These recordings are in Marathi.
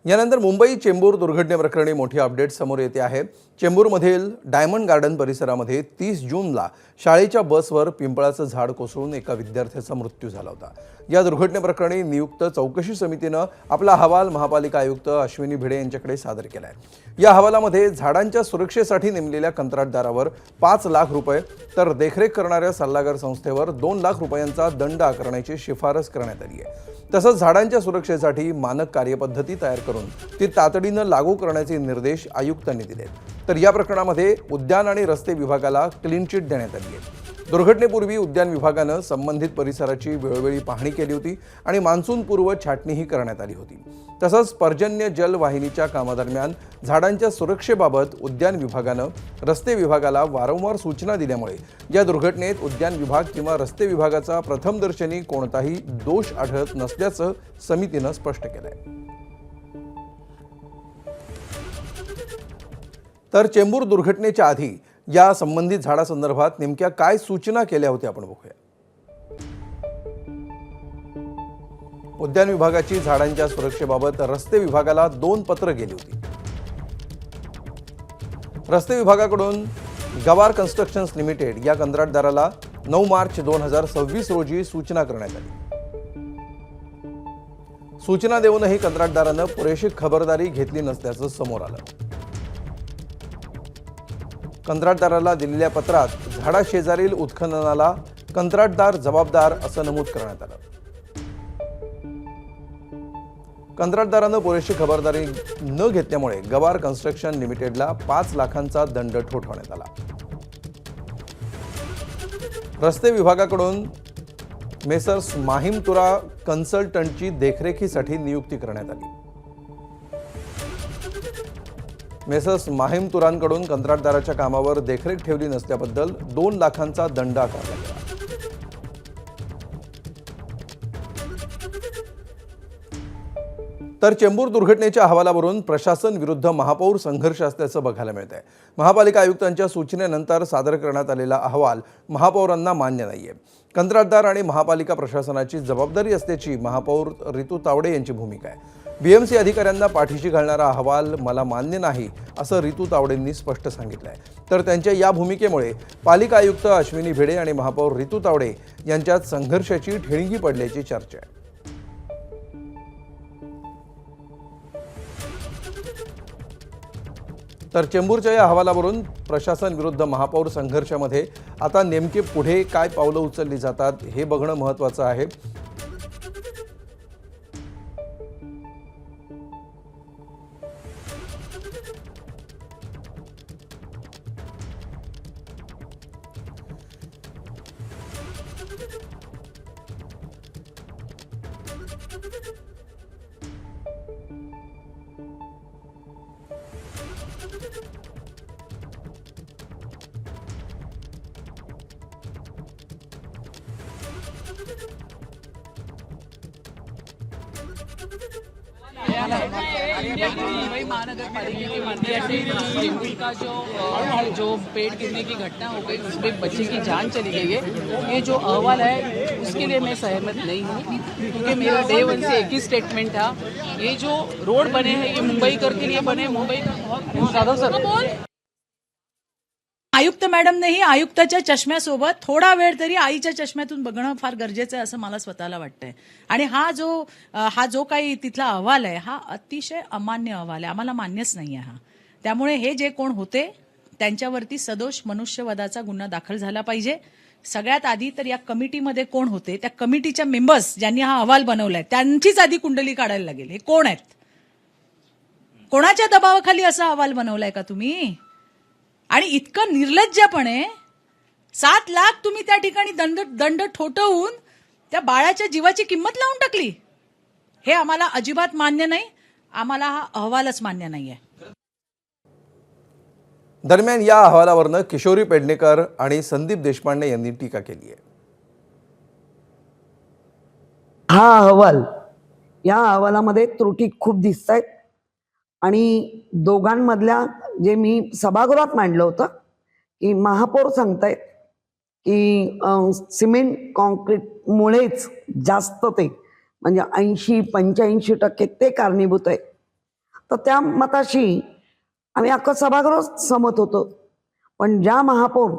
यानंतर मुंबई चेंबूर दुर्घटनेप्रकरणी मोठी अपडेट समोर येते आहे। चेंबूरमधील डायमंड गार्डन परिसरामध्ये 30 जूनला शाळेच्या बसवर पिंपळाचं झाड कोसळून एका विद्यार्थ्याचा मृत्यू झाला होता। या दुर्घटनेप्रकरणी नियुक्त चौकशी समितीने आपला अहवाल महापालिका आयुक्त अश्विनी भिडे यांच्याकडे सादर केला आहे। या अहवालामध्ये झाडांच्या सुरक्षेसाठी नेमलेल्या कंत्राटदारावर 5 लाख रुपये तर देखरेख करणाऱ्या सल्लागार संस्थेवर 2 लाख रुपयांचा दंड आकारण्याची शिफारस करण्यात आली आहे। तसंच झाडांच्या सुरक्षेसाठी मानक कार्यपद्धती तयार करून ती तातडीने लागू करण्याचे निर्देश आयुक्तांनी दिले। तर या प्रकरणामध्ये उद्यान आणि रस्ते विभागाला क्लीन चिट देण्यात आली आहे। दुर्घटनेपूर्वी उद्यान विभागाने संबंधित परिसराची वेळोवेळी पाहणी केली होती आणि मान्सून पूर्व छाटणीही करण्यात आली होती। तसंच पर्जन्य जल वाहिनीच्या कामादरम्यान झाडांच्या सुरक्षेबाबत उद्यान विभागाने रस्ते विभागाला वारंवार सूचना दिल्यामुळे या दुर्घटनेत उद्यान विभाग किंवा रस्ते विभागाचा प्रथमदर्शनी कोणताही दोष आढळत नसल्याचं समितीने स्पष्ट केलं आहे। तर चेंबूर दुर्घटनेच्या आधी या संबंधित झाडासंदर्भात नेमक्या काय सूचना केल्या होत्या आपण बघूया। उद्यान विभागाची झाडांच्या सुरक्षेबाबत रस्ते विभागाला 2 पत्र गेली होती। रस्ते विभागाकडून गवार कन्स्ट्रक्शन्स लिमिटेड या कंत्राटदाराला 9 मार्च 2026 रोजी सूचना करण्यात आली। सूचना देऊनही कंत्राटदाराने पुरेशी खबरदारी घेतली नसल्याचं समोर आलं। कंत्राटदाराला दिलेल्या पत्रात झाडाशेजारील उत्खननाला कंत्राटदार जबाबदार असं नमूद करण्यात आलं। कंत्राटदाराने पुरेशी खबरदारी न घेतल्यामुळे गवार कन्स्ट्रक्शन लिमिटेडला 5 लाखांचा दंड ठोठावण्यात आला। रस्ते विभागाकडून मेसर्स माहिमतुरा कन्सल्टंटची देखरेखीसाठी नियुक्ती करण्यात आली। मेसर्स माहिमतुरांकडून कंत्राटदाराच्या कामावर देखरेख ठेवली नसल्याबद्दल 2 लाखांचा दंड आकारला गेला। तर चेंबूर दुर्घटनेच्या अहवालावरून प्रशासन विरुद्ध महापौर संघर्ष असल्याचं बघायला मिळत आहे। महापालिका आयुक्तांच्या सूचनेनंतर सादर करण्यात आलेला अहवाल महापौरांना मान्य नाहीये। कंत्राटदार आणि महापालिका प्रशासनाची जबाबदारी असल्याची महापौर रितू तावडे यांची भूमिका आहे। बीएमसी अधिकाऱ्यांना पाठीशी घालणारा अहवाल मला मान्य नाही असं रितू तावडेंनी स्पष्ट सांगितलं आहे। तर त्यांच्या या भूमिकेमुळे पालिका आयुक्त अश्विनी भिडे आणि महापौर रितू तावडे यांच्यात संघर्षाची ठिणगी पडल्याची चर्चा आहे। तर चेंबूरच्या या अहवालावरून प्रशासन विरुद्ध महापौर संघर्षामध्ये आता नेमके पुढे काय पावलं उचलली जातात हे बघणं महत्त्वाचं आहे। मुंबई महानगर पालिका की मानती है कि चेंबूर का जो पेड़ गिरने की घटना हो गई उसमें एक बच्चे की जान चली गई है। ये जो अहवाल है उसके लिए मैं सहमत नहीं हूँ, क्योंकि मेरा डे 1 से एक ही स्टेटमेंट था, ये जो रोड बने हैं ये मुंबईकर के लिए बने, मुंबई का बहुत ज़्यादा सर आयुक्त मॅडमनेही आयुक्ताच्या चष्म्यासोबत थोडा वेळ तरी आईच्या चष्म्यातून बघणं फार गरजेचं आहे असं मला स्वतःला वाटतंय। आणि हा जो काही तिथला अहवाल आहे हा अतिशय अमान्य अहवाल आहे, आम्हाला मान्यच नाहीये हा। त्यामुळे हे जे कोण होते त्यांच्यावरती सदोष मनुष्यवधाचा गुन्हा दाखल झाला पाहिजे। सगळ्यात आधी तर या कमिटीमध्ये कोण होते, त्या कमिटीच्या मेंबर्स ज्यांनी हा अहवाल बनवलाय त्यांचीच आधी कुंडली काढायला लागेल। हे कोण आहेत, कोणाच्या दबावाखाली असा अहवाल बनवलाय का तुम्ही? आणि इतकं निर्लज्जपणे 7 लाख तुम्ही त्या ठिकाणी दंड ठोठवून त्या बाळाच्या जीवाची किंमत लावून टाकली। हे आम्हाला अजिबात मान्य नाही, आम्हाला हा अहवालच मान्य नाहीये। दरम्यान या अहवालावरनं किशोरी पेडणेकर आणि संदीप देशपांडे यांनी टीका केली आहे। हा अहवाल या अहवालामध्ये त्रुटी खूप दिसतायत आणि दोघांमधल्या जे मी सभागृहात मांडलं होतं की महापौर सांगतायत की सिमेंट कॉन्क्रीटमुळेच जास्त ते म्हणजे 80-85% ते कारणीभूत आहे। तर त्या मताशी आम्ही अख्खं सभागृह सहमत होतो. पण ज्या महापौर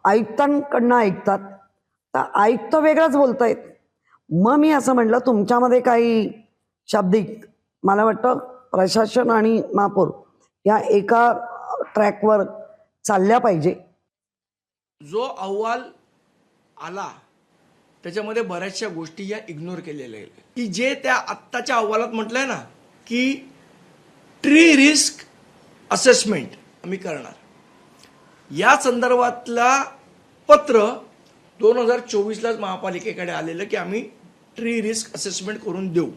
आयुक्तांकडनं ऐकतात तर आयुक्त वेगळंच बोलतायत. मग मी असं म्हटलं तुमच्यामध्ये काही शाब्दिक, मला वाटतं प्रशासन आणि महापौर या एका ट्रॅकवर चालल्या पाहिजे. जो अहवाल आला त्याच्यामध्ये बऱ्याचशा गोष्टी या इग्नोर केलेल्या आहेत की जे त्या आत्ताच्या अहवालात म्हटलंय ना की ट्री रिस्क असेसमेंट आम्ही करणार, या संदर्भातला पत्र 2024लाच महापालिकेकडे आलेलं की आम्ही ट्री रिस्क असेसमेंट करून देऊ.